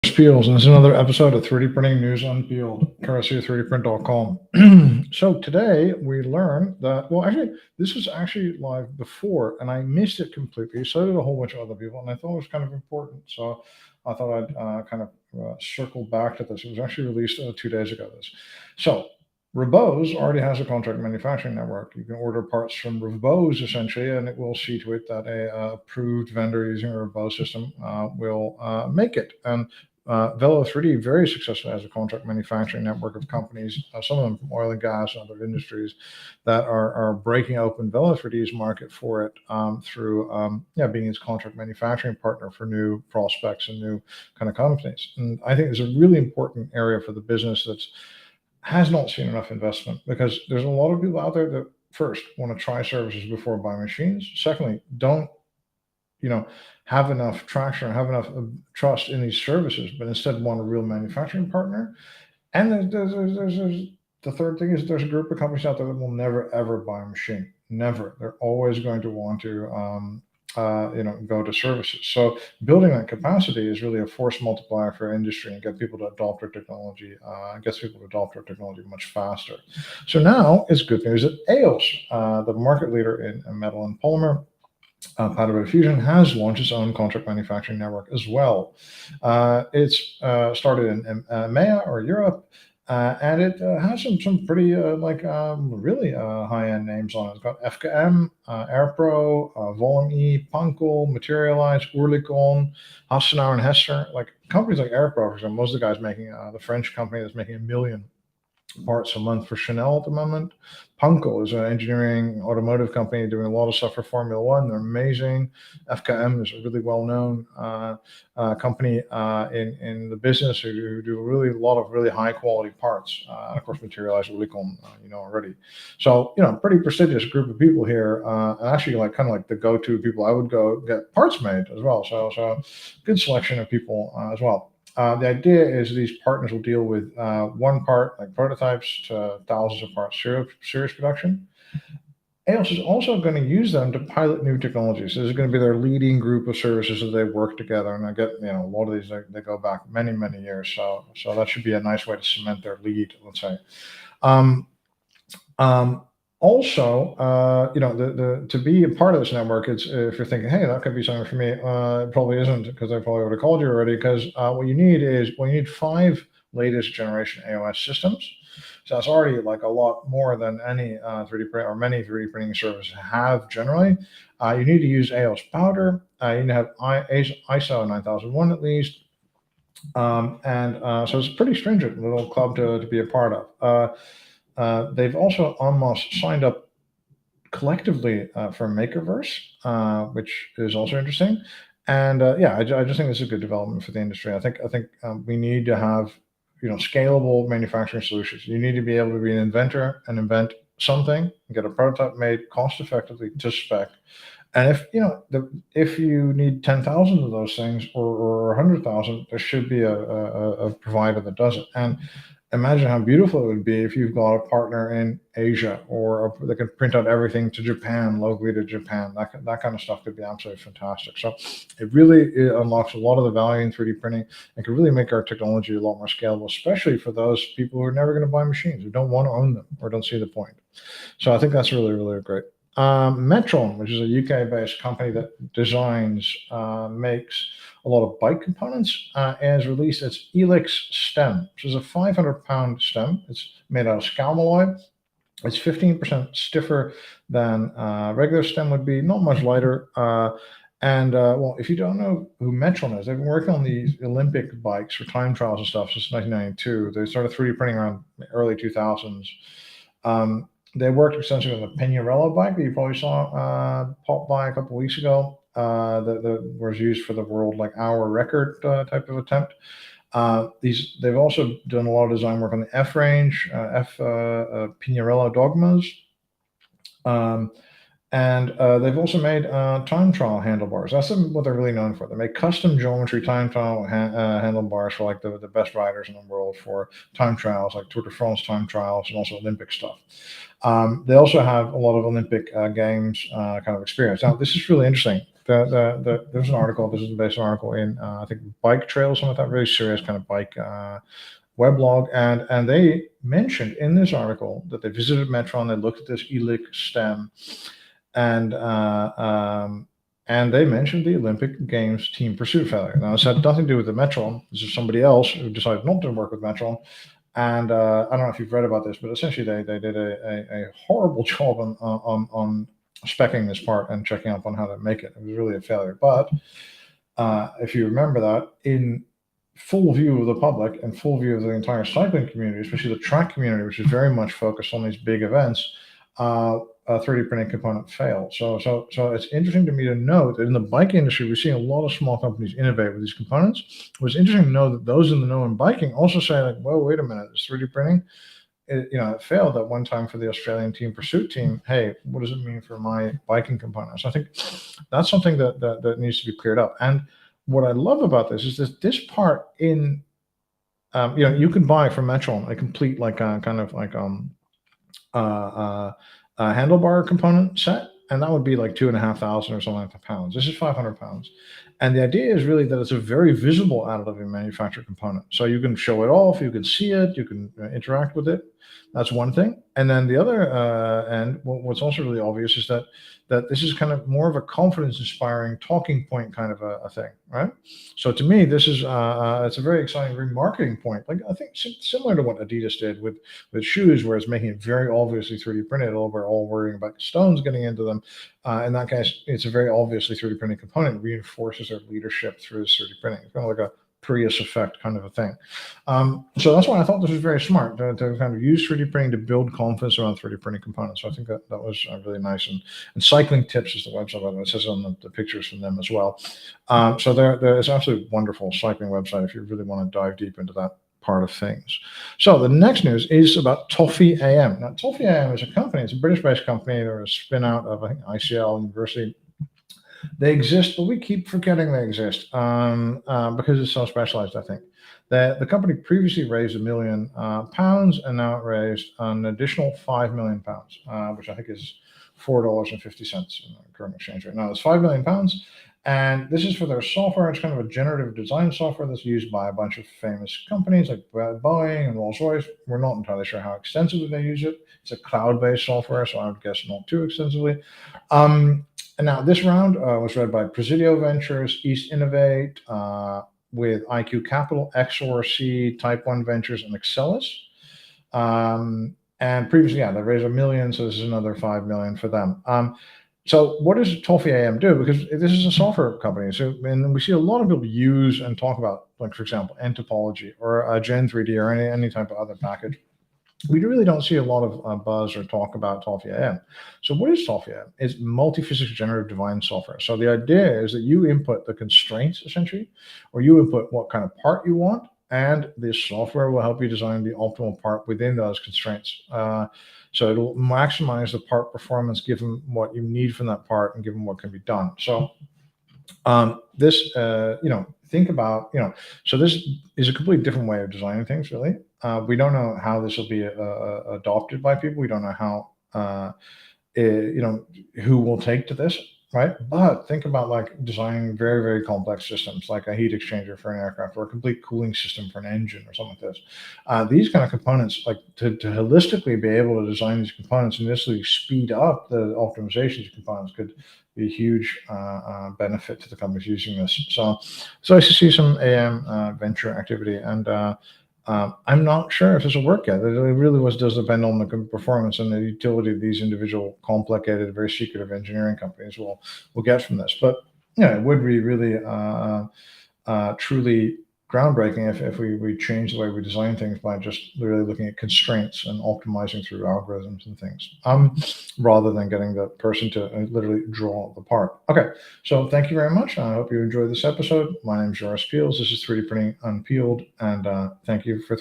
Peels, and this is another episode of 3D Printing News Unpeeled, courtesy of 3dprint.com. So today we learned that, well, actually, this was actually live before, and I missed it completely. So did a whole bunch of other people, and I thought it was kind of important. So I thought I'd circle back to this. It was actually released 2 days ago. So Rebose already has a contract manufacturing network. You can order parts from Rebose essentially, and it will see to it that a approved vendor using a Rebose system will make it. And Velo3D very successfully has a contract manufacturing network of companies, some of them from oil and gas and other industries, that are breaking open Velo3D's market for it through being its contract manufacturing partner for new prospects and new kind of companies. And I think it's a really important area for the business that has not seen enough investment, because there's a lot of people out there that first want to try services before buying machines. Secondly, don't have enough traction or have enough trust in these services, but instead want a real manufacturing partner. And there's the third thing is there's a group of companies out there that will never ever buy a machine. Never. They're always going to want to go to services. So building that capacity is really a force multiplier for industry and get people to adopt our technology, gets people to adopt our technology much faster. So now it's good news that EOS, the market leader in metal and polymer, Powder Fusion, has launched its own contract manufacturing network as well. It's started in EMEA or Europe, and it has some pretty really high-end names on it. It's got FKM, AirPro, Volume-E, Pankl, Materialize, Oerlikon, Hassenauer and Hester. Like companies like AirPro, for example, most of the guys making the French company that's making 1 million parts a month for Chanel at the moment. Pankl is an engineering automotive company doing a lot of stuff for Formula One. They're amazing. FKM is a really well-known company in the business who do a lot of really high-quality parts. And of course, Materialize, Oerlikon, already. So, pretty prestigious group of people here. And actually, kind of like the go-to people I would go get parts made as well. So good selection of people as well. The idea is these partners will deal with one part, like prototypes, to thousands of parts, series production. EOS is also going to use them to pilot new technologies. This is going to be their leading group of services that they work together. And I get, a lot of these, they go back many, many years. So that should be a nice way to cement their lead, let's say. Also, to be a part of this network, it's if you're thinking, hey, that could be something for me, it probably isn't, because I probably would have called you already. Because what you need 5 latest generation EOS systems. So that's already like a lot more than any 3D print or many 3D printing services have generally. You need to use EOS powder. You need to have ISO 9001 at least. So it's a pretty stringent little club to be a part of. They've also almost signed up collectively for Makerverse, which is also interesting. And I just think this is a good development for the industry. I think we need to have scalable manufacturing solutions. You need to be able to be an inventor and invent something and get a prototype made cost effectively to spec. And if you need 10,000 of those things or 100,000, there should be a provider that does it. And imagine how beautiful it would be if you've got a partner in Asia or that can print out everything to Japan, locally to Japan. That kind of stuff could be absolutely fantastic. So it unlocks a lot of the value in 3D printing and can really make our technology a lot more scalable, especially for those people who are never going to buy machines, who don't want to own them or don't see the point. So I think that's really, really great. Metron, which is a UK-based company that designs, makes a lot of bike components, has released its Helix stem, which is a 500-pound stem. It's made out of scalmalloy. It's 15% stiffer than regular stem would be, not much lighter. If you don't know who Metron is, they've been working on these Olympic bikes for time trials and stuff since 1992. They started 3D printing around the early 2000s. They worked extensively on the Pinarello bike that you probably saw pop by a couple of weeks ago. That was used for the world hour record type of attempt. They've also done a lot of design work on the F range, Pinarello dogmas. They've also made time trial handlebars. That's what they're really known for. They make custom geometry time trial handlebars for the best riders in the world for time trials, like Tour de France time trials, and also Olympic stuff. They also have a lot of Olympic games kind of experience. Now, this is really interesting. there's an article. This is based on an article in I think Bike Trail, something like that, really serious kind of bike weblog, and they mentioned in this article that they visited Metron, they looked at this EOS stem, and they mentioned the Olympic Games team pursuit failure. Now, this had nothing to do with the Metron. This is somebody else who decided not to work with Metron. And I don't know if you've read about this, but essentially they did a horrible job on speccing this part and checking up on how to make it. It was really a failure. But if you remember that, in full view of the public and full view of the entire cycling community, especially the track community, which is very much focused on these big events, a 3D printing component failed. So it's interesting to me to note that in the bike industry, we're seeing a lot of small companies innovate with these components. It was interesting to know that those in the know in biking also say, like, well, wait a minute, this 3D printing, it failed at one time for the Australian team pursuit team. Hey, what does it mean for my biking components? I think that's something that needs to be cleared up. And what I love about this is that this part in, you can buy from Metron a complete handlebar component set, and that would be like 2,500 or something like that pounds. This is 500 pounds. And the idea is really that it's a very visible additive in manufactured component. So you can show it off, you can see it, you can interact with it. That's one thing. And then the other end, what's also really obvious is that this is kind of more of a confidence-inspiring talking point kind of a thing, right? So to me, this is it's a very exciting remarketing point. Like, I think similar to what Adidas did with shoes, where it's making it very obviously 3D printed, we're all worrying about stones getting into them. In that case, it's a very obviously 3D printing component. It reinforces their leadership through 3D printing. It's kind of like a Prius effect kind of a thing. So that's why I thought this was very smart to kind of use 3D printing to build confidence around 3D printing components. So I think that was really nice. And Cycling Tips is the website, by the way. It says on the pictures from them as well. So it's absolutely wonderful cycling website if you really want to dive deep into that part of things. So the next news is about TofeeAM. Now, TofeeAM is a company. It's a British-based company. They're a spin out of, I think, ICL University. They exist, but we keep forgetting they exist because it's so specialized, I think. The company previously raised £1 million, and now it raised an additional £5 million, which I think is $4.50 in the current exchange rate. Now, it's £5 million, and this is for their software. It's kind of a generative design software that's used by a bunch of famous companies like Boeing and Rolls-Royce. We're not entirely sure how extensively they use it. It's a cloud-based software, so I would guess not too extensively. And now this round was led by Presidio Ventures, East Innovate, with IQ Capital, XORC, Type 1 Ventures, and Excelis. And previously, they raised $1 million, so this is another $5 million for them. So what does TofeeAM do? Because this is a software company, and we see a lot of people use and talk about, like, for example, N-topology or Gen3D or any type of other package. We really don't see a lot of buzz or talk about TofeeAM. So what is TofeeAM? It's multi-physics generative design software. So the idea is that you input the constraints, essentially, or you input what kind of part you want, and this software will help you design the optimal part within those constraints. So it'll maximize the part performance given what you need from that part and given what can be done. So this, think about, so this is a completely different way of designing things, really. We don't know how this will be adopted by people. We don't know how, who will take to this, right? But think about, like, designing very, very complex systems, like a heat exchanger for an aircraft or a complete cooling system for an engine or something like this. These kind of components, like to holistically be able to design these components and initially speed up the optimization of components could be a huge benefit to the companies using this. So I see some AM venture activity, and I'm not sure if this will work yet. It really does depend on the performance and the utility of these individual complicated, very secretive engineering companies will get from this. But it would be really truly groundbreaking if we change the way we design things by just really looking at constraints and optimizing through algorithms and things, rather than getting the person to literally draw the part. Okay, so thank you very much. I hope you enjoyed this episode. My name is Joris Peels. This is 3D Printing Unpeeled, and thank you for